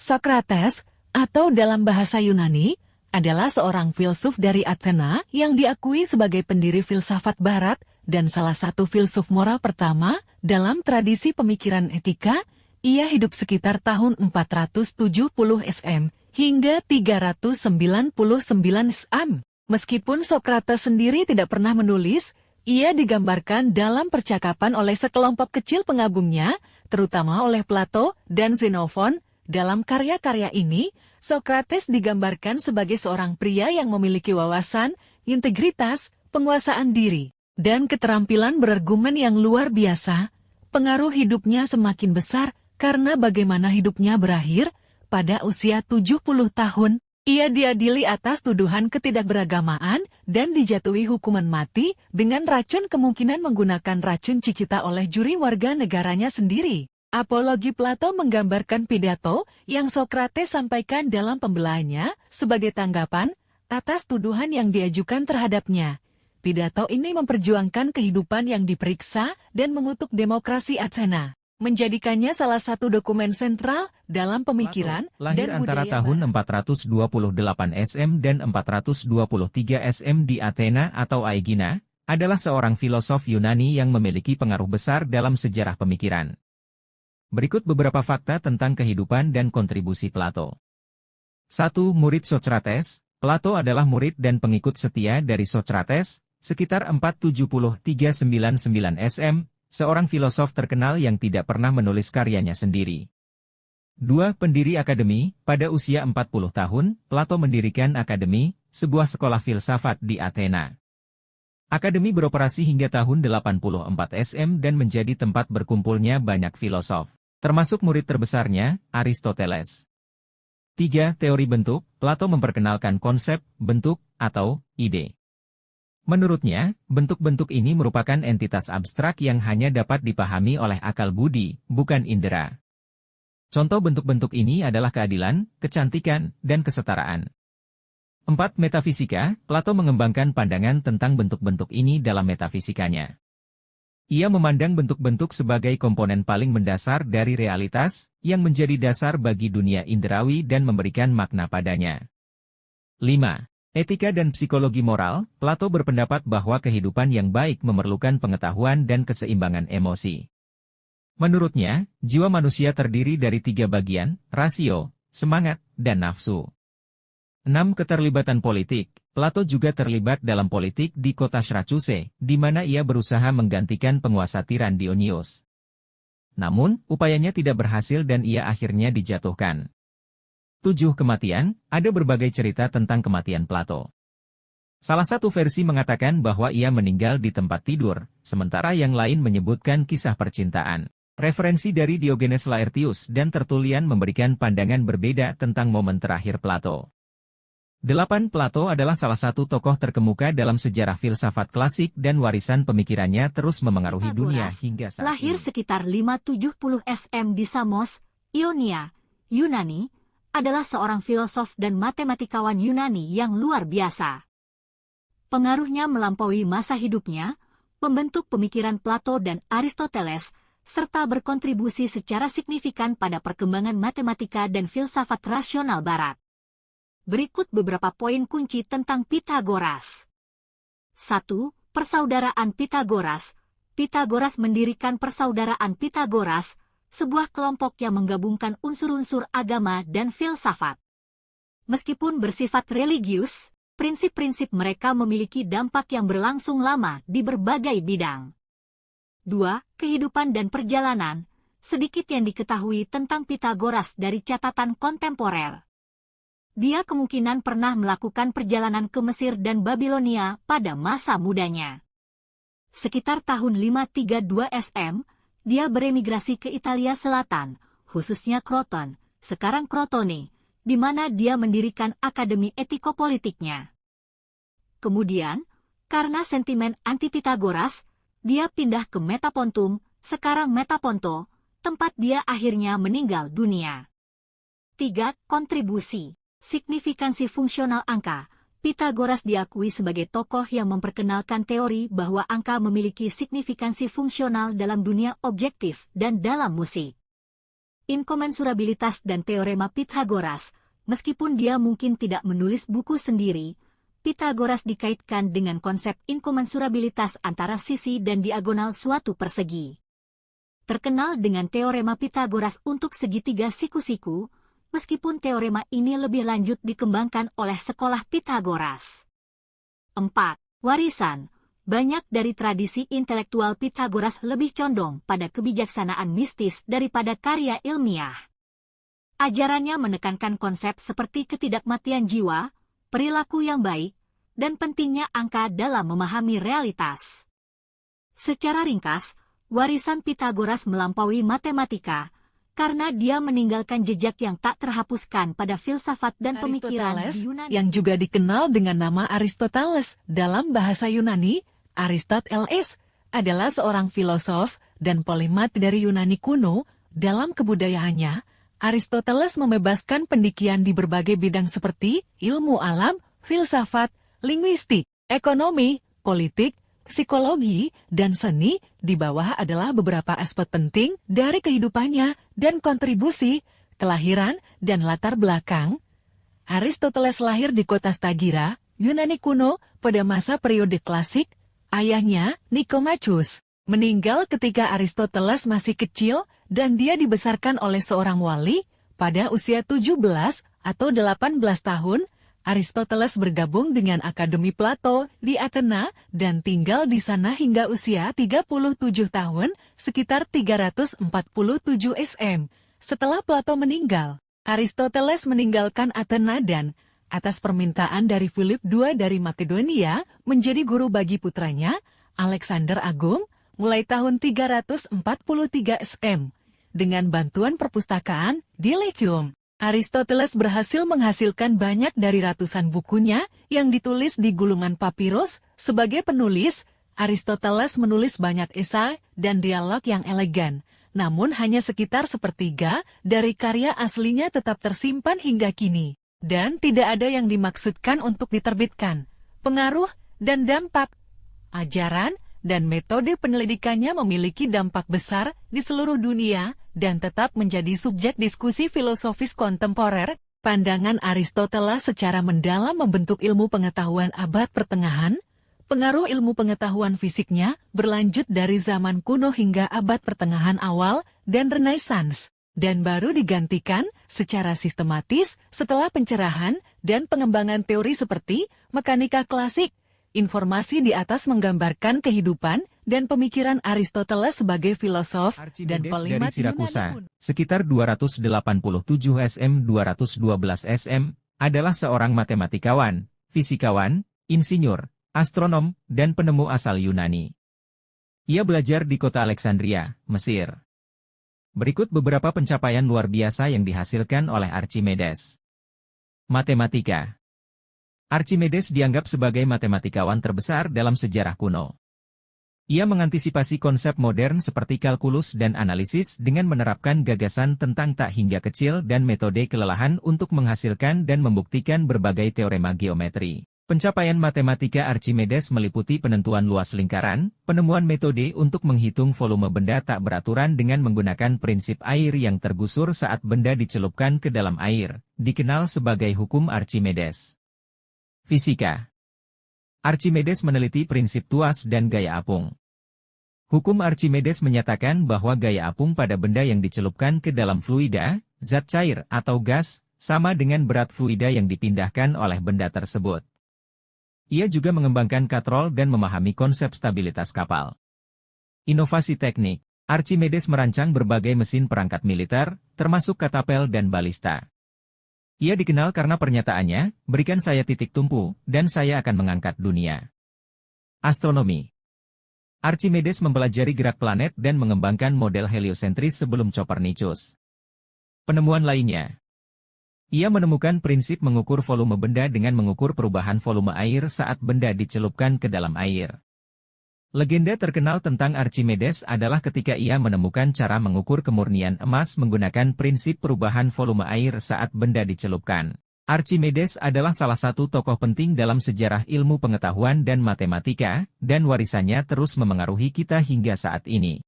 Sokrates, atau dalam bahasa Yunani, adalah seorang filsuf dari Athena yang diakui sebagai pendiri filsafat barat dan salah satu filsuf moral pertama dalam tradisi pemikiran etika. Ia hidup sekitar tahun 470 SM hingga 399 SM. Meskipun Sokrates sendiri tidak pernah menulis, ia digambarkan dalam percakapan oleh sekelompok kecil pengagumnya, terutama oleh Plato dan Xenophon. Dalam karya-karya ini, Sokrates digambarkan sebagai seorang pria yang memiliki wawasan, integritas, penguasaan diri, dan keterampilan berargumen yang luar biasa. Pengaruh hidupnya semakin besar karena bagaimana hidupnya berakhir. Pada usia 70 tahun, ia diadili atas tuduhan ketidakberagamaan dan dijatuhi hukuman mati dengan racun, kemungkinan menggunakan racun cicita oleh juri warga negaranya sendiri. Apologi Plato menggambarkan pidato yang Sokrates sampaikan dalam pembelaannya sebagai tanggapan atas tuduhan yang diajukan terhadapnya. Pidato ini memperjuangkan kehidupan yang diperiksa dan mengutuk demokrasi Athena, menjadikannya salah satu dokumen sentral dalam pemikiran Plato lahir dan antara budaya tahun Barat. 428 SM dan 423 SM di Athena atau Aegina, adalah seorang filosof Yunani yang memiliki pengaruh besar dalam sejarah pemikiran. Berikut beberapa fakta tentang kehidupan dan kontribusi Plato. 1. Murid Socrates. Plato adalah murid dan pengikut setia dari Socrates, sekitar 470–399 SM, seorang filosof terkenal yang tidak pernah menulis karyanya sendiri. 2. Pendiri akademi. Pada usia 40 tahun, Plato mendirikan akademi, sebuah sekolah filsafat di Athena. Akademi beroperasi hingga tahun 84 SM dan menjadi tempat berkumpulnya banyak filosof, termasuk murid terbesarnya, Aristoteles. 3. Teori bentuk. Plato memperkenalkan konsep bentuk atau ide. Menurutnya, bentuk-bentuk ini merupakan entitas abstrak yang hanya dapat dipahami oleh akal budi, bukan indera. Contoh bentuk-bentuk ini adalah keadilan, kecantikan, dan kesetaraan. 4. Metafisika. Plato mengembangkan pandangan tentang bentuk-bentuk ini dalam metafisikanya. Ia memandang bentuk-bentuk sebagai komponen paling mendasar dari realitas, yang menjadi dasar bagi dunia inderawi dan memberikan makna padanya. 5. Etika dan psikologi moral. Plato berpendapat bahwa kehidupan yang baik memerlukan pengetahuan dan keseimbangan emosi. Menurutnya, jiwa manusia terdiri dari 3 bagian, rasio, semangat, dan nafsu. 6. Keterlibatan politik. Plato juga terlibat dalam politik di kota Syracuse, di mana ia berusaha menggantikan penguasa tiran Dionysius. Namun, upayanya tidak berhasil dan ia akhirnya dijatuhkan. 7. Kematian. Ada berbagai cerita tentang kematian Plato. Salah satu versi mengatakan bahwa ia meninggal di tempat tidur, sementara yang lain menyebutkan kisah percintaan. Referensi dari Diogenes Laertius dan Tertullian memberikan pandangan berbeda tentang momen terakhir Plato. 8. Plato adalah salah satu tokoh terkemuka dalam sejarah filsafat klasik dan warisan pemikirannya terus memengaruhi dunia hingga saat lahir ini. sekitar 570 SM di Samos, Ionia, Yunani, adalah seorang filosof dan matematikawan Yunani yang luar biasa. Pengaruhnya melampaui masa hidupnya, membentuk pemikiran Plato dan Aristoteles, serta berkontribusi secara signifikan pada perkembangan matematika dan filsafat rasional Barat. Berikut beberapa poin kunci tentang Pitagoras. 1. Persaudaraan Pitagoras. Pitagoras mendirikan Persaudaraan Pitagoras, sebuah kelompok yang menggabungkan unsur-unsur agama dan filsafat. Meskipun bersifat religius, prinsip-prinsip mereka memiliki dampak yang berlangsung lama di berbagai bidang. 2. Kehidupan dan perjalanan. Sedikit yang diketahui tentang Pitagoras dari catatan kontemporer. Dia kemungkinan pernah melakukan perjalanan ke Mesir dan Babilonia pada masa mudanya. Sekitar tahun 532 SM, dia beremigrasi ke Italia Selatan, khususnya Kroton, sekarang Crotone, di mana dia mendirikan akademi etikopolitiknya. Kemudian, karena sentimen anti-Pitagoras, dia pindah ke Metapontum, sekarang Metaponto, tempat dia akhirnya meninggal dunia. 3. Kontribusi. Signifikansi fungsional angka. Pitagoras diakui sebagai tokoh yang memperkenalkan teori bahwa angka memiliki signifikansi fungsional dalam dunia objektif dan dalam musik. inkomensurabilitas dan teorema Pythagoras. Meskipun dia mungkin tidak menulis buku sendiri, Pythagoras dikaitkan dengan konsep inkomensurabilitas antara sisi dan diagonal suatu persegi. Terkenal dengan teorema Pythagoras untuk segitiga siku-siku, meskipun teorema ini lebih lanjut dikembangkan oleh sekolah Pythagoras. 4. Warisan. Banyak dari tradisi intelektual Pythagoras lebih condong pada kebijaksanaan mistis daripada karya ilmiah. Ajarannya menekankan konsep seperti ketidakmatian jiwa, perilaku yang baik, dan pentingnya angka dalam memahami realitas. Secara ringkas, warisan Pythagoras melampaui matematika, karena dia meninggalkan jejak yang tak terhapuskan pada filsafat dan pemikiran Aristoteles, di Yunani. yang juga dikenal dengan nama Aristoteles dalam bahasa Yunani, Aristoteles, adalah seorang filosof dan polimat dari Yunani kuno. Dalam kebudayaannya, Aristoteles membebaskan pendikian di berbagai bidang seperti ilmu alam, filsafat, linguistik, ekonomi, politik, psikologi, dan seni. Di bawah adalah beberapa aspek penting dari kehidupannya dan kontribusi, kelahiran, dan latar belakang. Aristoteles lahir di kota Stagira, Yunani kuno, pada masa periode klasik. Ayahnya, Nikomachus, meninggal ketika Aristoteles masih kecil dan dia dibesarkan oleh seorang wali. Pada usia 17 atau 18 tahun, Aristoteles bergabung dengan Akademi Plato di Athena dan tinggal di sana hingga usia 37 tahun, sekitar 347 SM. Setelah Plato meninggal, Aristoteles meninggalkan Athena dan, atas permintaan dari Philip II dari Makedonia, menjadi guru bagi putranya, Alexander Agung, mulai tahun 343 SM. Dengan bantuan perpustakaan di Latium, Aristoteles berhasil menghasilkan banyak dari ratusan bukunya yang ditulis di gulungan papirus. Sebagai penulis, Aristoteles menulis banyak esai dan dialog yang elegan, namun hanya sekitar sepertiga dari karya aslinya tetap tersimpan hingga kini, dan tidak ada yang dimaksudkan untuk diterbitkan. Pengaruh dan dampak. Ajaran dan metode penyelidikannya memiliki dampak besar di seluruh dunia dan tetap menjadi subjek diskusi filosofis kontemporer. Pandangan Aristoteles secara mendalam membentuk ilmu pengetahuan abad pertengahan. Pengaruh ilmu pengetahuan fisiknya berlanjut dari zaman kuno hingga abad pertengahan awal dan Renaissance, dan baru digantikan secara sistematis setelah pencerahan dan pengembangan teori seperti mekanika klasik. Informasi di atas menggambarkan kehidupan dan pemikiran Aristoteles sebagai filosof dan Archimedes dari polimat Sirakusa, Yunani kuno. sekitar 287 SM 212 SM, adalah seorang matematikawan, fisikawan, insinyur, astronom, dan penemu asal Yunani. Ia belajar di kota Alexandria, Mesir. Berikut beberapa pencapaian luar biasa yang dihasilkan oleh Archimedes. Matematika. Archimedes dianggap sebagai matematikawan terbesar dalam sejarah kuno. Ia mengantisipasi konsep modern seperti kalkulus dan analisis dengan menerapkan gagasan tentang tak hingga kecil dan metode kelelahan untuk menghasilkan dan membuktikan berbagai teorema geometri. Pencapaian matematika Archimedes meliputi penentuan luas lingkaran, penemuan metode untuk menghitung volume benda tak beraturan dengan menggunakan prinsip air yang tergusur saat benda dicelupkan ke dalam air, dikenal sebagai hukum Archimedes. Fisika. Archimedes meneliti prinsip tuas dan gaya apung. Hukum Archimedes menyatakan bahwa gaya apung pada benda yang dicelupkan ke dalam fluida, zat cair atau gas, sama dengan berat fluida yang dipindahkan oleh benda tersebut. Ia juga mengembangkan katrol dan memahami konsep stabilitas kapal. Inovasi teknik. Archimedes merancang berbagai mesin perangkat militer, termasuk katapel dan balista. Ia dikenal karena pernyataannya, berikan saya titik tumpu, dan saya akan mengangkat dunia. Astronomi. Archimedes mempelajari gerak planet dan mengembangkan model heliosentris sebelum Copernicus. Penemuan lainnya. Ia menemukan prinsip mengukur volume benda dengan mengukur perubahan volume air saat benda dicelupkan ke dalam air. Legenda terkenal tentang Archimedes adalah ketika ia menemukan cara mengukur kemurnian emas menggunakan prinsip perubahan volume air saat benda dicelupkan. Archimedes adalah salah satu tokoh penting dalam sejarah ilmu pengetahuan dan matematika, dan warisannya terus memengaruhi kita hingga saat ini.